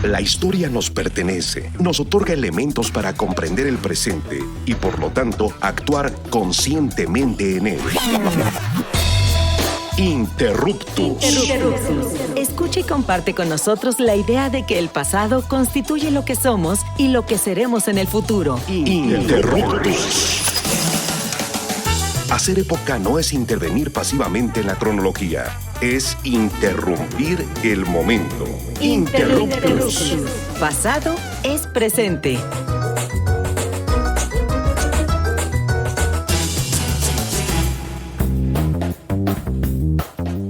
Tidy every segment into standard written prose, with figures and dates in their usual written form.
La historia nos pertenece, nos otorga elementos para comprender el presente y, por lo tanto, actuar conscientemente en él. Interruptus. Escucha y comparte con nosotros la idea de que el pasado constituye lo que somos y lo que seremos en el futuro. Interruptus. Hacer época no es intervenir pasivamente en la cronología, es interrumpir el momento. Interruptus. Pasado es presente.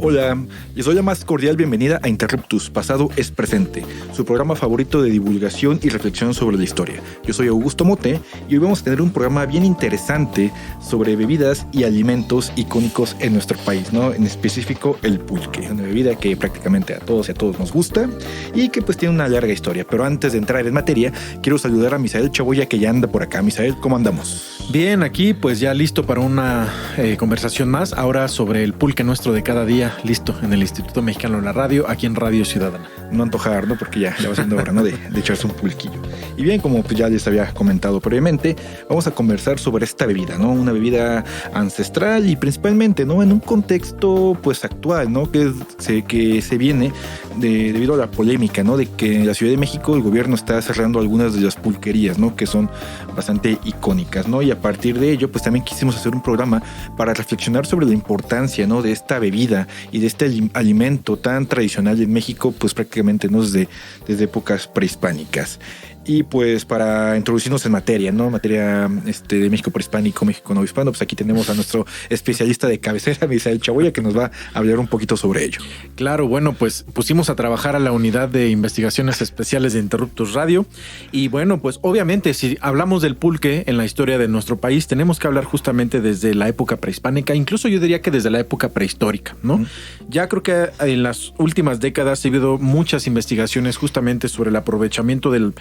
Hola, les doy la más cordial bienvenida a Interruptus, Pasado es Presente, su programa favorito de divulgación y reflexión sobre la historia. Yo soy Augusto Mote y hoy vamos a tener un programa bien interesante sobre bebidas y alimentos icónicos en nuestro país, ¿no? En específico el pulque, una bebida que prácticamente a todos y a todos nos gusta y que pues tiene una larga historia. Pero antes de entrar en materia, quiero saludar a Misael Chaboya que ya anda por acá. Misael, ¿cómo andamos? Bien, aquí pues ya listo para una conversación más, ahora sobre el pulque nuestro de cada día. Listo, en el Instituto Mexicano de la Radio, aquí en Radio Ciudadana. No antojar, ¿no? Porque ya va siendo hora, ¿no? De echarse un pulquillo. Y bien, como pues ya les había comentado previamente, vamos a conversar sobre esta bebida, ¿no? Una bebida ancestral y principalmente, ¿no? En un contexto, pues, actual, ¿no? Que se viene debido a la polémica, ¿no? De que en la Ciudad de México el gobierno está cerrando algunas de las pulquerías, ¿no? Que son bastante icónicas, ¿no? Y a partir de ello, pues también quisimos hacer un programa para reflexionar sobre la importancia, ¿no? De esta bebida y de este alimento tan tradicional en México, pues prácticamente, ¿no? Desde épocas prehispánicas. Y pues para introducirnos en materia, ¿no? Materia de México prehispánico, México novohispano, pues aquí tenemos a nuestro especialista de cabecera, Misael Chaboya, que nos va a hablar un poquito sobre ello. Claro, bueno, pues pusimos a trabajar a la unidad de investigaciones especiales de Interruptus Radio. Y bueno, pues obviamente si hablamos del pulque en la historia de nuestro país, tenemos que hablar justamente desde la época prehispánica, incluso yo diría que desde la época prehistórica, ¿no? Uh-huh. Ya creo que en las últimas décadas ha habido muchas investigaciones justamente sobre el aprovechamiento del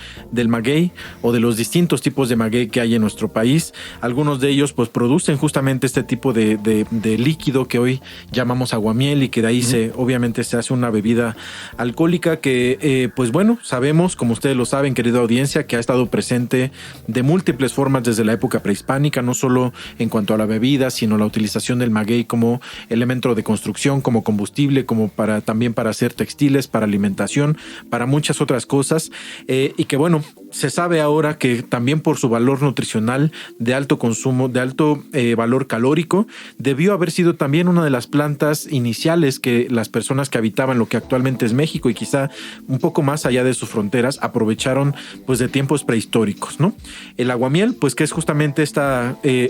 maguey o de los distintos tipos de maguey que hay en nuestro país. Algunos de ellos pues producen justamente este tipo de líquido que hoy llamamos aguamiel y que de ahí obviamente se hace una bebida alcohólica que pues bueno, sabemos, como ustedes lo saben, querida audiencia, que ha estado presente de múltiples formas desde la época prehispánica, no solo en cuanto a la bebida, sino la utilización del maguey como elemento de construcción, como combustible, como también para hacer textiles, para alimentación, para muchas otras cosas, y que bueno, se sabe ahora que también por su valor nutricional de alto consumo, de alto valor calórico, debió haber sido también una de las plantas iniciales que las personas que habitaban lo que actualmente es México y quizá un poco más allá de sus fronteras aprovecharon pues de tiempos prehistóricos, ¿no? El aguamiel, pues que es justamente este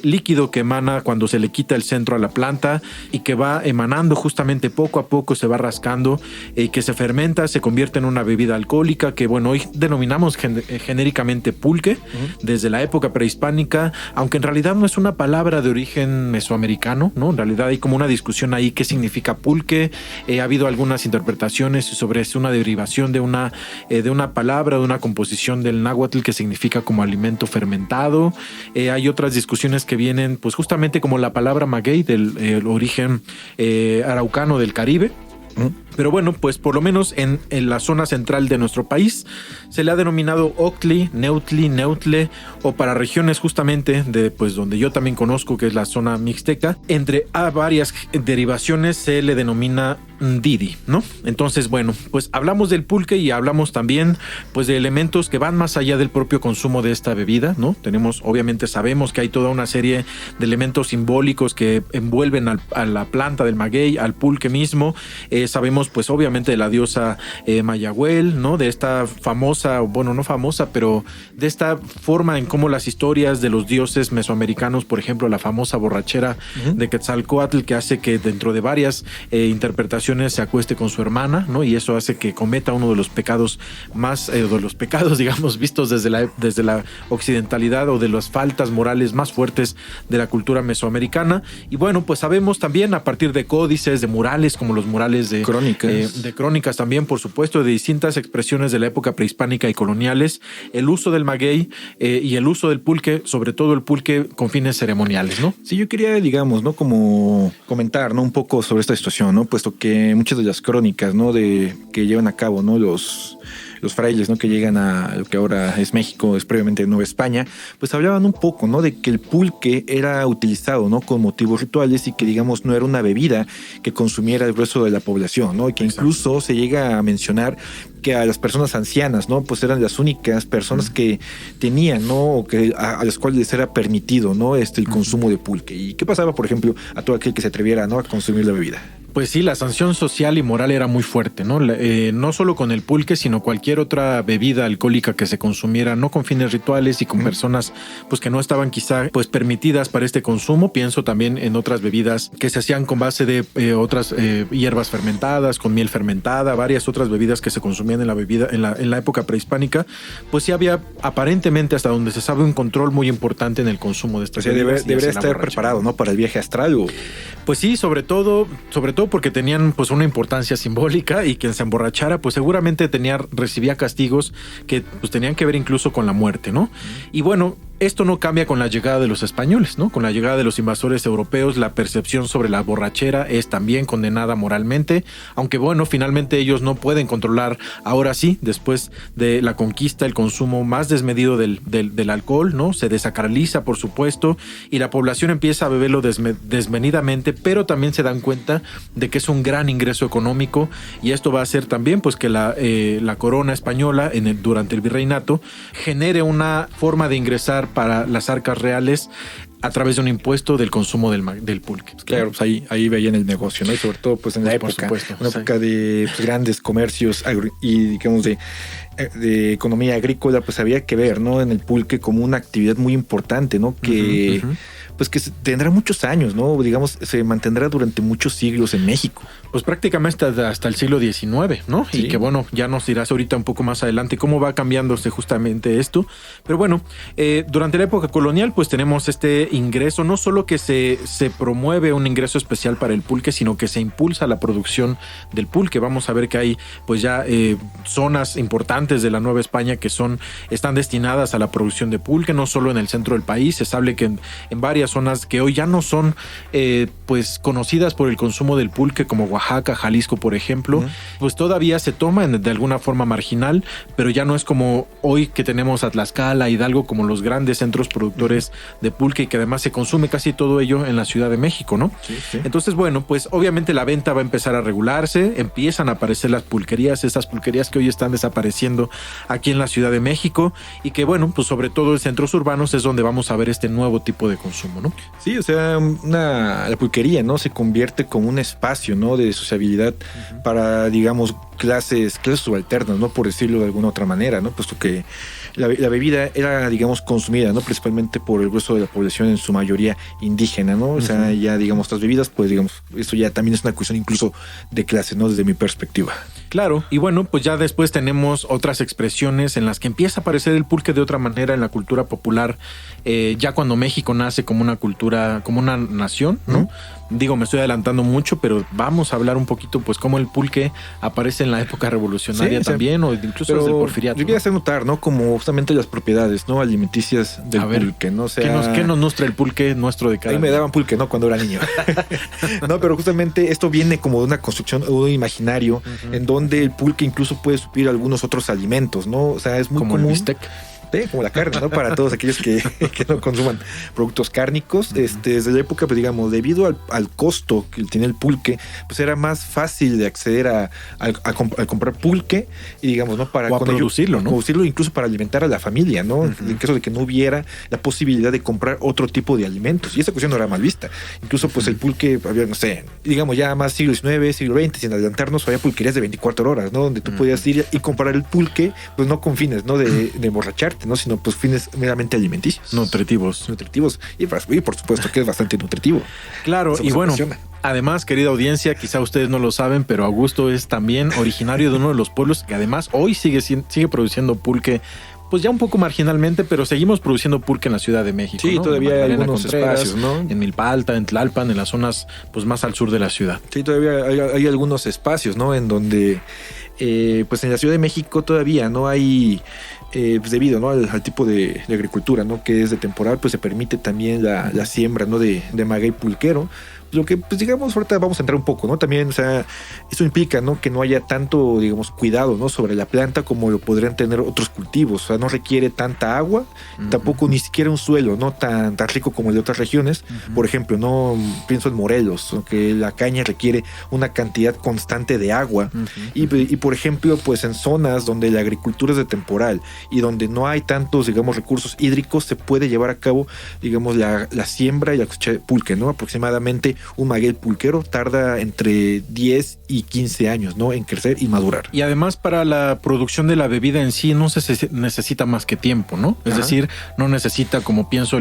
líquido que emana cuando se le quita el centro a la planta y que va emanando justamente poco a poco, se va rascando, que se fermenta, se convierte en una bebida alcohólica que bueno, hoy denominamos genéricamente pulque, desde la época prehispánica, aunque en realidad no es una palabra de origen mesoamericano, ¿no? En realidad hay como una discusión ahí qué significa pulque. Ha habido algunas interpretaciones sobre es una derivación de una palabra, de una composición del náhuatl que significa como alimento fermentado. Hay otras discusiones que vienen pues justamente como la palabra maguey del origen araucano del Caribe. Pero bueno, pues por lo menos en la zona central de nuestro país se le ha denominado Octli, Neutli, Neutle, o para regiones justamente de pues donde yo también conozco, que es la zona mixteca, entre varias derivaciones se le denomina Didi, ¿no? Entonces, bueno, pues hablamos del pulque y hablamos también pues de elementos que van más allá del propio consumo de esta bebida, ¿no? Obviamente sabemos que hay toda una serie de elementos simbólicos que envuelven a la planta del maguey, al pulque mismo. Sabemos pues obviamente de la diosa Mayagüel, ¿no? De esta famosa, bueno, no famosa, pero de esta forma en cómo las historias de los dioses mesoamericanos, por ejemplo, la famosa borrachera de Quetzalcóatl, que hace que dentro de varias interpretaciones se acueste con su hermana, ¿no? Y eso hace que cometa uno de los pecados más, de los pecados, digamos, vistos desde la occidentalidad o de las faltas morales más fuertes de la cultura mesoamericana. Y bueno, pues sabemos también a partir de códices, de murales, como los murales de crónicas también, por supuesto, de distintas expresiones de la época prehispánica y coloniales, el uso del maguey y el uso del pulque, sobre todo el pulque con fines ceremoniales, ¿no? Sí, yo quería, digamos, ¿no? Como comentar, ¿no? Un poco sobre esta situación, ¿no? Puesto que muchas de las crónicas, ¿no? Que llevan a cabo, ¿no? Los frailes, ¿no? Que llegan a lo que ahora es México, es previamente Nueva España, pues hablaban un poco, ¿no? De que el pulque era utilizado, ¿no? Con motivos rituales y que, digamos, no era una bebida que consumiera el grueso de la población, ¿no? Y que incluso se llega a mencionar que a las personas ancianas, ¿no? Pues eran las únicas personas que tenían, ¿no? O que a las cuales les era permitido, ¿no? El consumo de pulque. ¿Y qué pasaba, por ejemplo, a todo aquel que se atreviera, ¿no? A consumir la bebida? Pues sí, la sanción social y moral era muy fuerte, ¿no? No solo con el pulque, sino cualquier otra bebida alcohólica que se consumiera, no con fines rituales y con personas pues que no estaban quizá pues permitidas para este consumo. Pienso también en otras bebidas que se hacían con base de otras hierbas fermentadas, con miel fermentada, varias otras bebidas que se consumían en la época prehispánica. Pues sí había aparentemente, hasta donde se sabe, un control muy importante en el consumo de estas bebidas. Debería estar preparado, ¿no? Para el viaje astral. Pues sí, sobre todo porque tenían pues una importancia simbólica, y quien se emborrachara pues seguramente recibía castigos que pues tenían que ver incluso con la muerte, ¿no? Y bueno, esto no cambia con la llegada de los españoles, ¿no? Con la llegada de los invasores europeos, la percepción sobre la borrachera es también condenada moralmente, aunque bueno, finalmente ellos no pueden controlar, ahora sí, después de la conquista, el consumo más desmedido del alcohol, ¿no? Se desacraliza, por supuesto, y la población empieza a beberlo desmedidamente, pero también se dan cuenta de que es un gran ingreso económico, y esto va a hacer también pues que la corona española durante el virreinato genere una forma de ingresar para las arcas reales a través de un impuesto del consumo del pulque. Claro, pues ahí veían el negocio, ¿no? Y sobre todo pues en la época, una época de pues, grandes comercios y digamos de economía agrícola, pues había que ver, ¿no? En el pulque como una actividad muy importante, ¿no? Que pues que tendrá muchos años, ¿no? Digamos, se mantendrá durante muchos siglos en México. Pues prácticamente hasta el siglo XIX, ¿no? Sí. Y que bueno, ya nos dirás ahorita un poco más adelante cómo va cambiándose justamente esto. Pero bueno, durante la época colonial pues tenemos este ingreso, no solo que se promueve un ingreso especial para el pulque, sino que se impulsa la producción del pulque. Vamos a ver que hay pues ya zonas importantes de la Nueva España que están destinadas a la producción de pulque, no solo en el centro del país. Se sabe que en varias zonas que hoy ya no son pues conocidas por el consumo del pulque, como Oaxaca, Jalisco, por ejemplo, pues todavía se toma de alguna forma marginal, pero ya no es como hoy que tenemos a Tlaxcala, Hidalgo, como los grandes centros productores de pulque, y que además se consume casi todo ello en la Ciudad de México, ¿no? Sí, sí. Entonces, bueno, pues obviamente la venta va a empezar a regularse, empiezan a aparecer las pulquerías, estas pulquerías que hoy están desapareciendo aquí en la Ciudad de México, y que bueno, pues sobre todo en centros urbanos es donde vamos a ver este nuevo tipo de consumo, ¿no? Sí, o sea, la pulquería, ¿no? Se convierte como un espacio, ¿no? De sociabilidad para, digamos, clases subalternas, ¿no? Por decirlo de alguna otra manera, ¿no? Puesto que la bebida era, digamos, consumida, ¿no? Principalmente por el grueso de la población, en su mayoría indígena, ¿no? O sea, ya, digamos, estas bebidas, pues, digamos, eso ya también es una cuestión incluso de clase, ¿no? Desde mi perspectiva. Claro, y bueno, pues ya después tenemos otras expresiones en las que empieza a aparecer el pulque de otra manera en la cultura popular, ya cuando México nace como una cultura, como una nación, ¿no? Digo, me estoy adelantando mucho, pero vamos a hablar un poquito, pues, cómo el pulque aparece en la época revolucionaria también, o incluso desde el porfiriato. Yo quería hacer notar, ¿no? Como justamente las propiedades, ¿no? Alimenticias del pulque, ¿no? O sea, ¿Qué nos nutre el pulque nuestro de cada día? A mí me daban pulque, ¿no? Cuando era niño. No, pero justamente esto viene como de una construcción o un imaginario en donde el pulque incluso puede suplir algunos otros alimentos, ¿no? O sea, es muy como común. El bistec. Como la carne, ¿no? Para todos aquellos que no consuman productos cárnicos. Desde la época, pues, digamos, debido al costo que tiene el pulque, pues era más fácil de acceder a comprar pulque y, digamos, ¿no? Para producirlo, ¿no? Producirlo, incluso para alimentar a la familia, ¿no? En caso de que no hubiera la posibilidad de comprar otro tipo de alimentos. Y esa cuestión no era mal vista. Incluso, pues, el pulque, había, no sé, digamos, ya más siglo XIX, siglo XX, sin adelantarnos, había pulquerías de 24 horas, ¿no? Donde tú podías ir y comprar el pulque, pues no con fines, ¿no? De emborracharte, ¿no? Sino pues fines meramente alimenticios. Nutritivos. Y por supuesto que es bastante nutritivo. Claro, y bueno, además, querida audiencia, quizá ustedes no lo saben, pero Augusto es también originario de uno de los pueblos que además hoy sigue produciendo pulque pues ya un poco marginalmente, pero seguimos produciendo pulque en la Ciudad de México. Sí, ¿no? todavía hay algunos Contreras, espacios, ¿no? En Milpalta, en Tlalpan, en las zonas pues más al sur de la ciudad. Sí, todavía hay algunos espacios, ¿no? En donde, pues en la Ciudad de México todavía no hay, pues debido, ¿no? al tipo de agricultura, ¿no? Que es de temporal, pues se permite también la siembra, ¿no? De maguey pulquero. Lo que, pues digamos, ahorita vamos a entrar un poco, ¿no? También, o sea, eso implica, ¿no? Que no haya tanto, digamos, cuidado, ¿no? Sobre la planta como lo podrían tener otros cultivos. O sea, no requiere tanta agua, tampoco ni siquiera un suelo, ¿no? Tan rico como el de otras regiones. Por ejemplo, no pienso en Morelos, ¿no? Que la caña requiere una cantidad constante de agua. Y, por ejemplo, pues en zonas donde la agricultura es de temporal y donde no hay tantos, digamos, recursos hídricos, se puede llevar a cabo, digamos, la siembra y la cosecha de pulque, ¿no? Aproximadamente un maguey pulquero tarda entre 10 y 15 años, ¿no? En crecer y madurar. Y además para la producción de la bebida en sí no se necesita más que tiempo, ¿no? Es decir, no necesita, como pienso,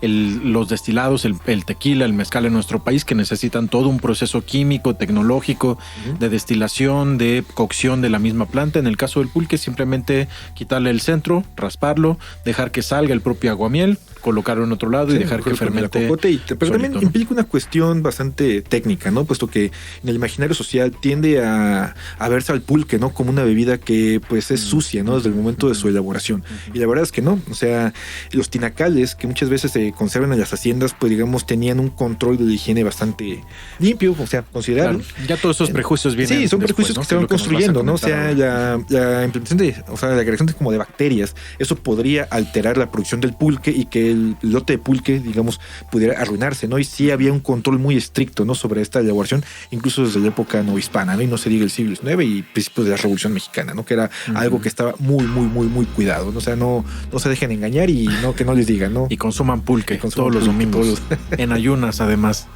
los destilados, el tequila, el mezcal en nuestro país, que necesitan todo un proceso químico, tecnológico, de destilación, de cocción de la misma planta. En el caso del pulque, simplemente quitarle el centro, rasparlo, dejar que salga el propio aguamiel, colocarlo en otro lado y dejar que fermente. Pero también implica una cuestión bastante técnica, ¿no? Puesto que en el imaginario social tiende a verse al pulque, ¿no? Como una bebida que pues es sucia, ¿no? Desde el momento de su elaboración. Y la verdad es que no. O sea, los tinacales que muchas veces se conservan en las haciendas, pues digamos, tenían un control de la higiene bastante limpio, o sea, considerable. Claro. Ya todos esos prejuicios vienen. Sí, son después, prejuicios, ¿no? Que se van nos construyendo, ¿no? O sea, ahora. la implementación la creación de como de bacterias, eso podría alterar la producción del pulque y que el lote de pulque, digamos, pudiera arruinarse, ¿no? Y sí había un control muy estricto, ¿no? Sobre esta elaboración, incluso desde la época novohispana, ¿no? Y no se diga el siglo XIX y principios de la Revolución Mexicana, ¿no? Que era algo que estaba muy cuidado, ¿no? O sea, no se dejen engañar y no que no les digan, ¿no? Y consuman pulque todos los domingos. En ayunas, además.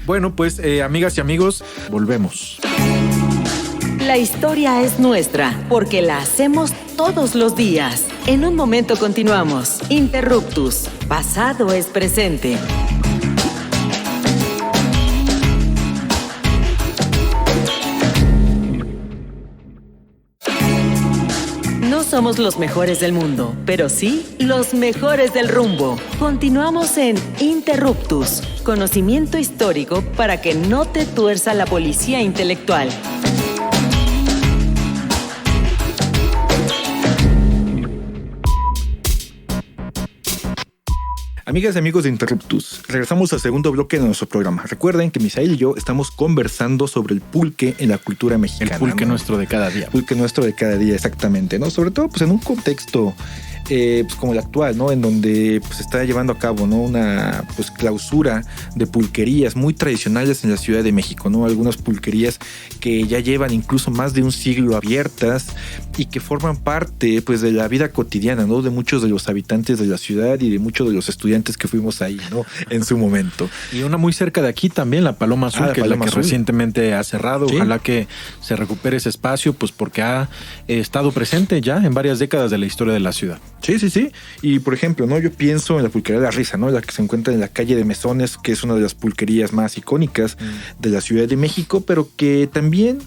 Bueno, pues, amigas y amigos, volvemos. La historia es nuestra, porque la hacemos todos los días. En un momento continuamos. Interruptus. Pasado es presente. No somos los mejores del mundo, pero sí los mejores del rumbo. Continuamos en Interruptus. Conocimiento histórico para que no te tuerza la policía intelectual. Amigas y amigos de Interruptus, regresamos al segundo bloque de nuestro programa. Recuerden que Misael y yo estamos conversando sobre el pulque en la cultura mexicana. El pulque, ¿no? Nuestro de cada día. El pulque nuestro de cada día, exactamente, ¿no? Sobre todo, pues en un contexto pues como el actual, ¿no? En donde pues, se está llevando a cabo, ¿no? Una pues clausura de pulquerías muy tradicionales en la Ciudad de México, ¿no? Algunas pulquerías que ya llevan incluso más de un siglo abiertas y que forman parte pues de la vida cotidiana, ¿no? De muchos de los habitantes de la ciudad y de muchos de los estudiantes que fuimos ahí, ¿no? En su momento. Y una muy cerca de aquí también, la Paloma Azul, que es la que recientemente ha cerrado. ¿Sí? Ojalá que se recupere ese espacio, pues porque ha estado presente ya en varias décadas de la historia de la ciudad. Sí. Y por ejemplo, ¿no? Yo pienso en la pulquería La Risa, ¿no? La que se encuentra en la calle de Mesones, que es una de las pulquerías más icónicas de la Ciudad de México, pero que también,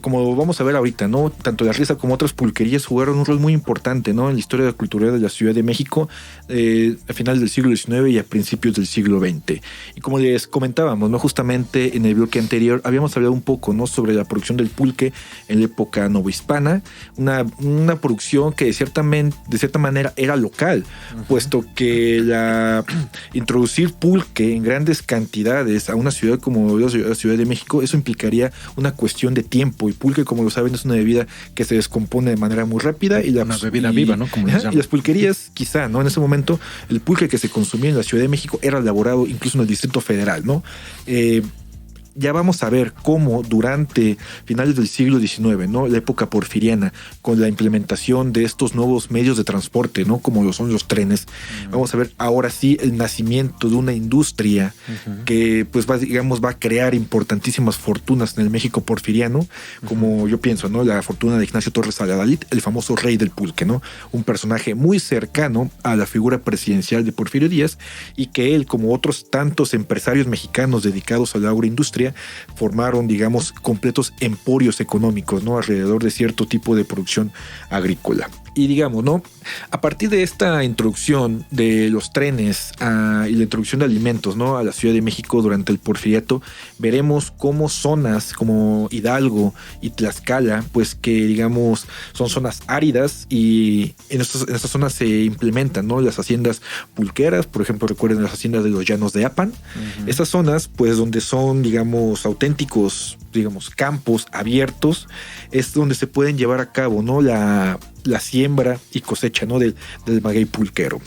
como vamos a ver ahorita, ¿no? Tanto La Risa como otras pulquerías jugaron un rol muy importante, ¿no? En la historia cultural de la Ciudad de México a finales del siglo XIX y a principios del siglo XX. Y como les comentábamos, ¿no? Justamente en el bloque anterior habíamos hablado un poco, ¿no? Sobre la producción del pulque en la época novohispana, una producción que de cierta manera era local, puesto que introducir pulque en grandes cantidades a una ciudad como la Ciudad de México, eso implicaría una cuestión de tiempo, y pulque, como lo saben, es una bebida que se descompone de manera muy rápida y una bebida viva, ¿no? Como y las pulquerías, quizá, ¿no? En ese momento, el pulque que se consumía en la Ciudad de México era elaborado incluso en el Distrito Federal, ¿no? Ya vamos a ver cómo durante finales del siglo XIX, ¿no? La época porfiriana, con la implementación de estos nuevos medios de transporte, ¿no? Como lo son los trenes, vamos a ver ahora sí el nacimiento de una industria que pues va a crear importantísimas fortunas en el México porfiriano, como yo pienso, ¿no? La fortuna de Ignacio Torres Valladolid, el famoso rey del pulque, ¿no? Un personaje muy cercano a la figura presidencial de Porfirio Díaz, y que él, como otros tantos empresarios mexicanos dedicados a la agroindustria, formaron, digamos, completos emporios económicos, ¿no? Alrededor de cierto tipo de producción agrícola. Y digamos, ¿no? A partir de esta introducción de los trenes y la introducción de alimentos, ¿no?, a la Ciudad de México durante el Porfiriato, veremos cómo zonas como Hidalgo y Tlaxcala, pues que digamos son zonas áridas, y en estas zonas se implementan, ¿no?, las haciendas pulqueras. Por ejemplo, recuerden las haciendas de los Llanos de Apan. Estas zonas, pues donde son, digamos, auténticos, digamos, campos abiertos, es donde se pueden llevar a cabo, ¿no?, la siembra y cosecha, ¿no?, del maguey pulquero.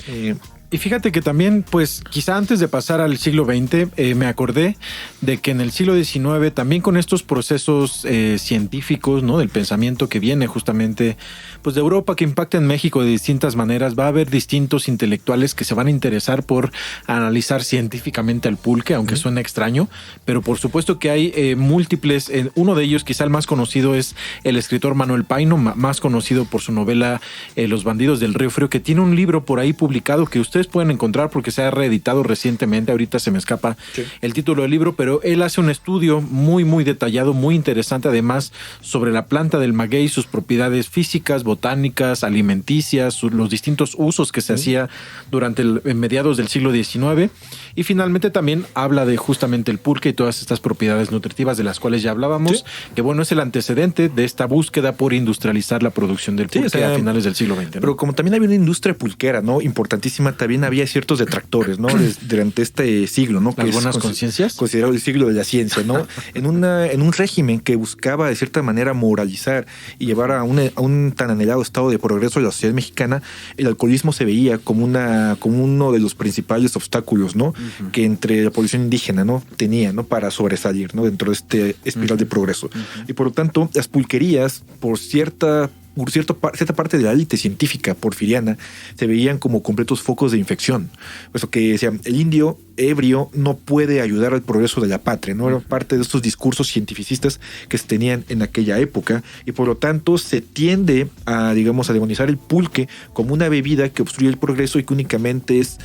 Y fíjate que también, pues quizá antes de pasar al siglo XX, me acordé de que en el siglo XIX, también con estos procesos científicos, ¿no?, del pensamiento que viene justamente pues de Europa, que impacta en México de distintas maneras, va a haber distintos intelectuales que se van a interesar por analizar científicamente al pulque, aunque suene extraño, pero por supuesto que hay múltiples. Uno de ellos, quizá el más conocido, es el escritor Manuel Paino, más conocido por su novela Los bandidos del Río Frío, que tiene un libro por ahí publicado que ustedes pueden encontrar porque se ha reeditado recientemente. Ahorita se me escapa el título del libro, pero él hace un estudio muy, muy detallado, muy interesante, además, sobre la planta del maguey, sus propiedades físicas, botánicas, alimenticias, los distintos usos que se hacía durante mediados del siglo XIX. Y finalmente también habla de justamente el pulque y todas estas propiedades nutritivas de las cuales ya hablábamos, que bueno, es el antecedente de esta búsqueda por industrializar la producción del pulque a finales del siglo XX, ¿no? Pero como también había una industria pulquera, ¿no?, importantísima, también había ciertos detractores, ¿no?, durante este siglo, ¿no?, las que buenas conciencias, considerado el siglo de la ciencia, ¿no? en un régimen que buscaba de cierta manera moralizar y llevar a un tan anhelado estado de progreso de la sociedad mexicana, el alcoholismo se veía como uno de los principales obstáculos, ¿no?, que entre la población indígena, ¿no?, tenía, ¿no?, para sobresalir, ¿no?, dentro de este espiral de progreso. Y por lo tanto, las pulquerías, por cierta parte de la élite científica porfiriana, se veían como completos focos de infección. Eso que decían, el indio ebrio no puede ayudar al progreso de la patria, ¿no? Era parte de estos discursos cientificistas que se tenían en aquella época, y por lo tanto se tiende a, digamos, a demonizar el pulque como una bebida que obstruye el progreso y que únicamente es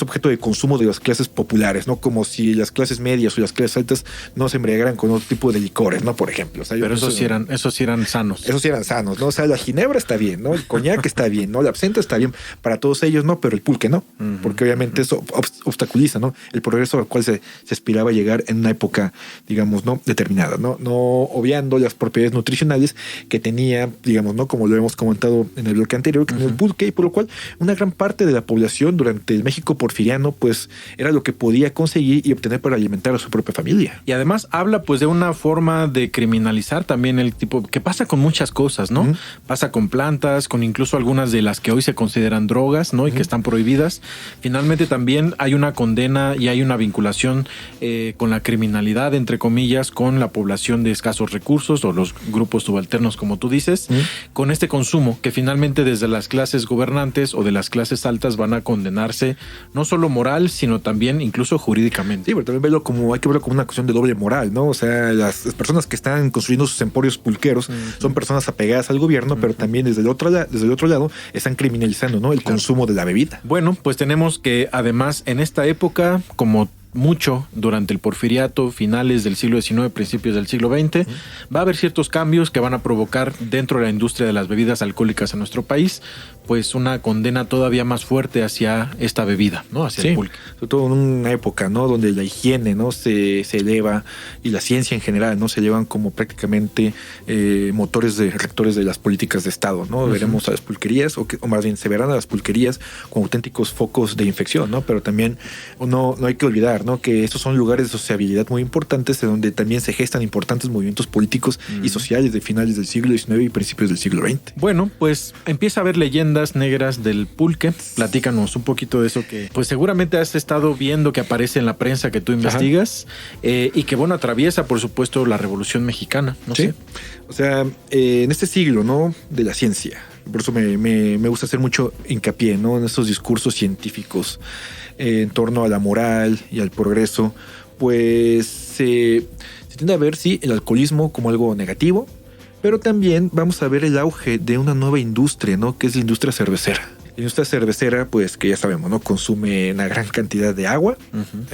objeto de consumo de las clases populares, ¿no? Como si las clases medias o las clases altas no se embriagaran con otro tipo de licores, ¿no? Por ejemplo. O sea, pero esos sí eran sanos. Esos sí eran sanos, ¿no? O sea, la ginebra está bien, ¿no? El coñac está bien, ¿no? La absenta está bien para todos ellos, ¿no? Pero el pulque no, porque obviamente eso obstaculiza, ¿no?, el progreso al cual se aspiraba a llegar en una época, digamos, ¿no?, determinada, ¿no? No obviando las propiedades nutricionales que tenía, digamos, ¿no?, como lo hemos comentado en el bloque anterior, que tenía el pulque, y por lo cual una gran parte de la población durante el México porfiriano, pues, era lo que podía conseguir y obtener para alimentar a su propia familia. Y además habla, pues, de una forma de criminalizar también el tipo, que pasa con muchas cosas, ¿no? Pasa con plantas, con incluso algunas de las que hoy se consideran drogas, ¿no?, y que están prohibidas. Finalmente también hay una condena y hay una vinculación con la criminalidad, entre comillas, con la población de escasos recursos o los grupos subalternos, como tú dices, con este consumo que finalmente desde las clases gobernantes o de las clases altas van a condenarse no solo moral, sino también incluso jurídicamente. Sí, pero también hay que verlo como una cuestión de doble moral, ¿no? O sea, las personas que están construyendo sus emporios pulqueros son personas apegadas al gobierno, pero también desde el otro lado están criminalizando, ¿no?, el consumo de la bebida. Bueno, pues tenemos que además en esta época, como mucho durante el porfiriato, finales del siglo XIX, principios del siglo XX, va a haber ciertos cambios que van a provocar dentro de la industria de las bebidas alcohólicas en nuestro país, pues una condena todavía más fuerte hacia esta bebida, ¿no?, hacia el pulque. Sobre todo en una época, ¿no?, donde la higiene, ¿no?, se eleva, y la ciencia en general, ¿no?, se llevan como prácticamente rectores de las políticas de Estado, ¿no? Veremos a las pulquerías, o más bien se verán a las pulquerías como auténticos focos de infección, ¿no? Pero también no hay que olvidar, ¿no?, que estos son lugares de sociabilidad muy importantes, de donde también se gestan importantes movimientos políticos y sociales de finales del siglo XIX y principios del siglo XX. Bueno, pues empieza a haber leyendas negras del pulque. Platícanos un poquito de eso, que pues seguramente has estado viendo que aparece en la prensa que tú investigas, y que bueno, atraviesa por supuesto la Revolución Mexicana, ¿no? Sí, o sea, en este siglo, ¿no?, de la ciencia, por eso me gusta hacer mucho hincapié, ¿no?, en estos discursos científicos en torno a la moral y al progreso, pues se tiende a ver, sí, el alcoholismo como algo negativo, pero también vamos a ver el auge de una nueva industria, ¿no?, que es la industria cervecera. industria cervecera, pues que ya sabemos, ¿no? Consume una gran cantidad de agua.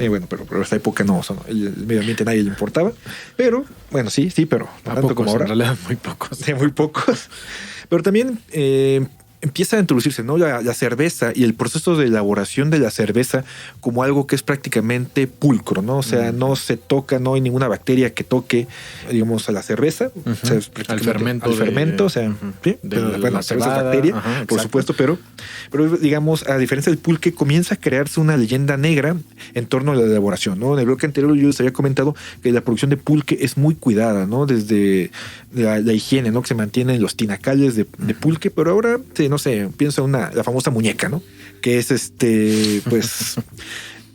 Bueno, pero en esta época no, el medio ambiente nadie le importaba. Pero, bueno, sí, pero no tanto como ahora. En realidad, muy pocos. Sí, muy pocos. Pero también empieza a introducirse, ¿no? La cerveza y el proceso de elaboración de la cerveza como algo que es prácticamente pulcro, ¿no? O sea, no se toca, no hay ninguna bacteria que toque, digamos, a la cerveza. O sea, es al fermento. O sea, sí. Pero, bueno, la cerveza es bacteria, por supuesto, pero digamos, a diferencia del pulque, comienza a crearse una leyenda negra en torno a la elaboración, ¿no? En el bloque anterior yo les había comentado que la producción de pulque es muy cuidada, ¿no? Desde la higiene, ¿no? Que se mantiene en los tinacales de pulque, pero ahora, sí, no sé, pienso en la famosa muñeca, ¿no? Que es pues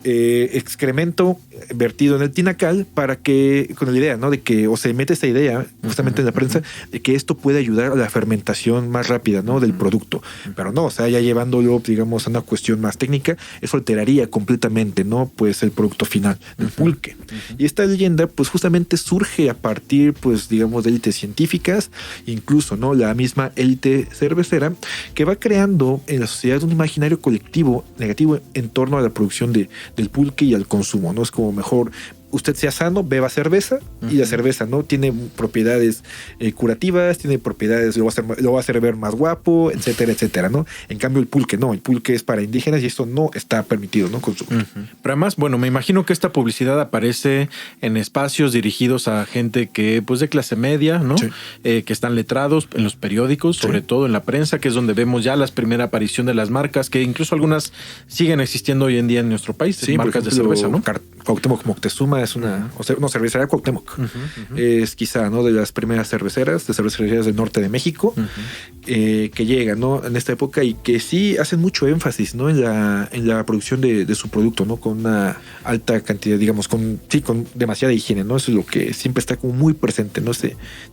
excremento vertido en el tinacal para que, con la idea, ¿no? De que, o se mete esa idea justamente en la prensa de que esto puede ayudar a la fermentación más rápida, ¿no? Del producto. Pero no, o sea, ya llevándolo, digamos, a una cuestión más técnica, eso alteraría completamente, ¿no? Pues el producto final del pulque. Y esta leyenda, pues justamente surge a partir, pues, digamos, de élites científicas, incluso, ¿no? La misma élite cervecera, que va creando en la sociedad un imaginario colectivo negativo en torno a la producción del pulque y al consumo, ¿no? Es como mejor usted sea sano, beba cerveza, y la cerveza, ¿no? Tiene propiedades curativas, tiene propiedades, lo va a hacer ver más guapo, etcétera, etcétera, ¿no? En cambio, el pulque no, el pulque es para indígenas y esto no está permitido, ¿no? Consumir. Pero además, bueno, me imagino que esta publicidad aparece en espacios dirigidos a gente que, pues, de clase media, ¿no? Sí. Que están letrados en los periódicos, sobre todo en la prensa, que es donde vemos ya la primera aparición de las marcas, que incluso algunas siguen existiendo hoy en día en nuestro país, marcas de cerveza, ¿no? Cuauhtémoc Moctezuma es una cervecería Cuauhtémoc. Es quizá, ¿no? De las primeras cervecerías del norte de México, que llegan, ¿no? En esta época y que sí hacen mucho énfasis, ¿no? En la producción de su producto, ¿no? Con una alta cantidad, digamos, con demasiada higiene, ¿no? Eso es lo que siempre está como muy presente, ¿no?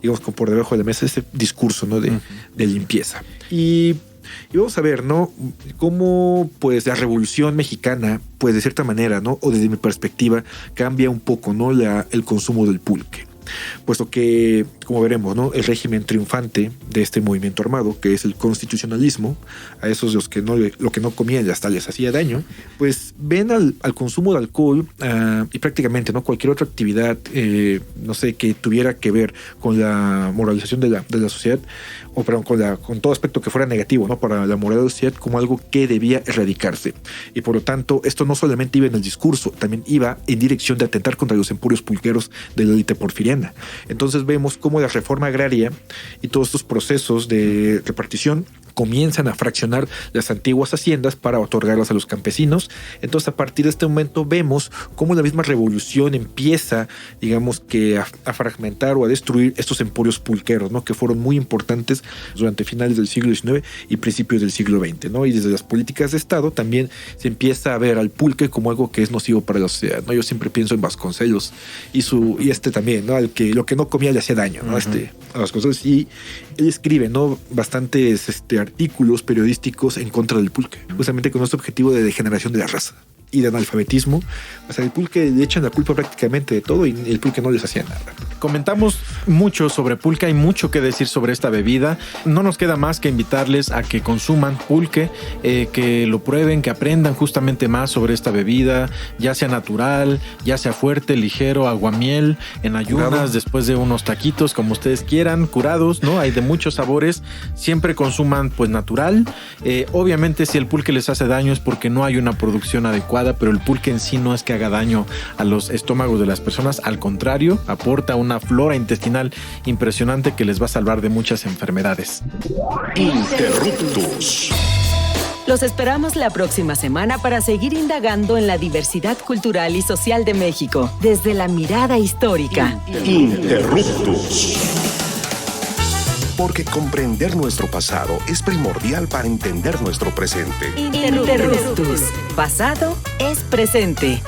Digamos, como por debajo de la mesa, ese discurso, ¿no? De limpieza. Y vamos a ver, ¿no? Cómo, pues, la Revolución Mexicana, pues, de cierta manera, ¿no? O desde mi perspectiva, cambia un poco, ¿no? El consumo del pulque. Puesto que, como veremos, ¿no? El régimen triunfante de este movimiento armado, que es el constitucionalismo, a esos los que lo que no comían y hasta les hacía daño, pues ven al consumo de alcohol y prácticamente, ¿no? Cualquier otra actividad, no sé, que tuviera que ver con la moralización de la sociedad, o perdón, con todo aspecto que fuera negativo, ¿no? Para la moral de la sociedad, como algo que debía erradicarse. Y por lo tanto, esto no solamente iba en el discurso, también iba en dirección de atentar contra los emporios pulqueros de la élite porfiriana. Entonces vemos cómo la reforma agraria y todos estos procesos de repartición comienzan a fraccionar las antiguas haciendas para otorgarlas a los campesinos. Entonces, a partir de este momento vemos cómo la misma revolución empieza, digamos, que a fragmentar o a destruir estos emporios pulqueros, ¿no? Que fueron muy importantes durante finales del siglo XIX y principios del siglo XX, ¿no? Y desde las políticas de Estado también se empieza a ver al pulque como algo que es nocivo para la sociedad, ¿no? Yo siempre pienso en Vasconcelos y también, ¿no? Lo que no comía le hacía daño, ¿no? A Vasconcelos, y él escribe, ¿no? Bastantes artículos periodísticos en contra del pulque, justamente con este objetivo de degeneración de la raza y de analfabetismo. O sea, el pulque le echan la culpa prácticamente de todo y el pulque no les hacía nada. Comentamos mucho sobre pulque, hay mucho que decir sobre esta bebida. No nos queda más que invitarles a que consuman pulque, que lo prueben, que aprendan justamente más sobre esta bebida, ya sea natural, ya sea fuerte, ligero, aguamiel, en ayunas, curado, después de unos taquitos, como ustedes quieran, curados, ¿no? Hay de muchos sabores. Siempre consuman, pues, natural. Obviamente, si el pulque les hace daño es porque no hay una producción adecuada, pero el pulque en sí no es que haga daño a los estómagos de las personas, al contrario, aporta una flora intestinal impresionante que les va a salvar de muchas enfermedades. Interruptus. Los esperamos la próxima semana para seguir indagando en la diversidad cultural y social de México, desde la mirada histórica. Interruptus. Porque comprender nuestro pasado es primordial para entender nuestro presente. Interruptus. Pasado es presente.